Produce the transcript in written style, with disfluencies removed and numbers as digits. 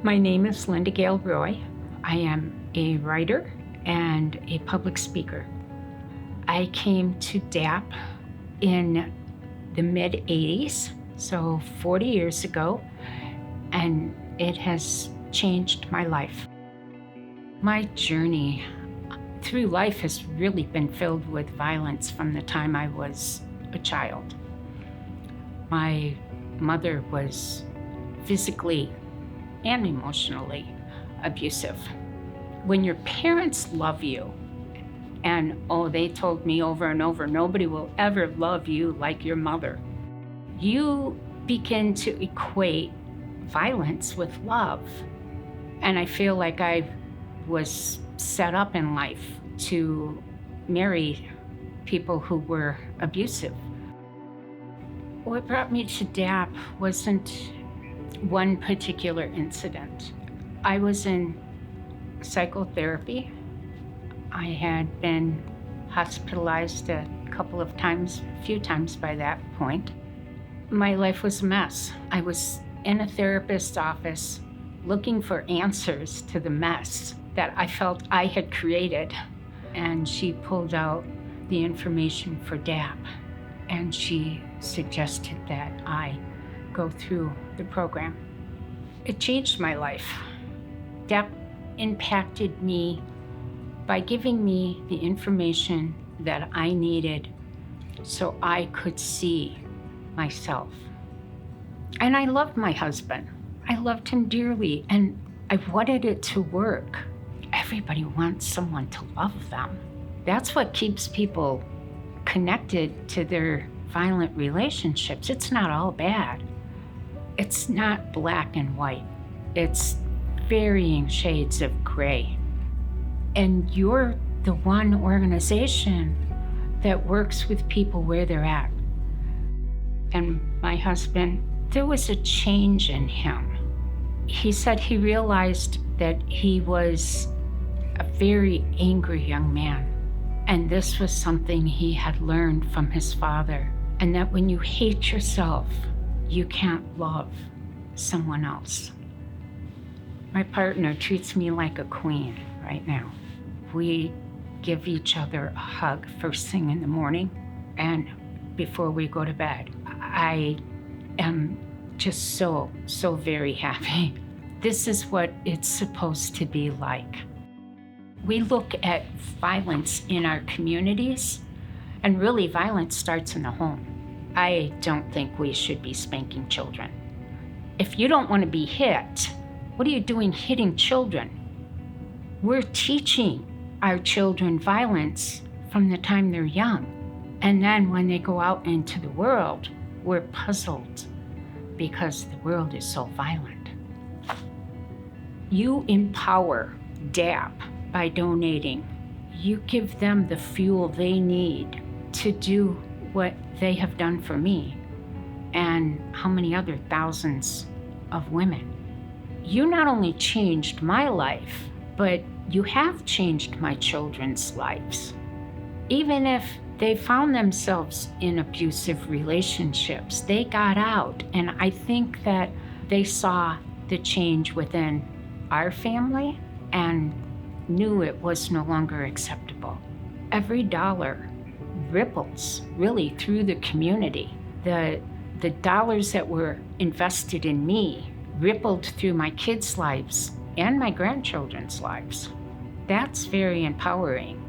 My name is Lindagail Roy. I am a writer and a public speaker. I came to DAP in the mid-'80s, so 40 years ago, and it has changed my life. My journey through life has really been filled with violence from the time I was a child. My mother was physically and emotionally abusive. When your parents love you, and they told me over and over, nobody will ever love you like your mother, you begin to equate violence with love. And I feel like I was set up in life to marry people who were abusive. What brought me to DAP wasn't one particular incident. I was in psychotherapy. I had been hospitalized a few times by that point. My life was a mess. I was in a therapist's office looking for answers to the mess that I felt I had created. And she pulled out the information for DAP, and she suggested that I go through the program. It changed my life. DAP impacted me by giving me the information that I needed so I could see myself. And I loved my husband. I loved him dearly, and I wanted it to work. Everybody wants someone to love them. That's what keeps people connected to their violent relationships. It's not all bad. It's not black and white. It's varying shades of gray. And you're the one organization that works with people where they're at. And my husband, there was a change in him. He said he realized that he was a very angry young man. And this was something he had learned from his father. And that when you hate yourself, you can't love someone else. My partner treats me like a queen right now. We give each other a hug first thing in the morning and before we go to bed. I am just so very happy. This is what it's supposed to be like. We look at violence in our communities, and really violence starts in the home. I don't think we should be spanking children. If you don't want to be hit, what are you doing hitting children? We're teaching our children violence from the time they're young. And then when they go out into the world, we're puzzled because the world is so violent. You empower DAP by donating. You give them the fuel they need to do what they have done for me and how many other thousands of women. You not only changed my life, but you have changed my children's lives. Even if they found themselves in abusive relationships, they got out, and I think that they saw the change within our family and knew it was no longer acceptable. Every dollar ripples really through the community. The dollars that were invested in me rippled through my kids' lives and my grandchildren's lives. That's very empowering.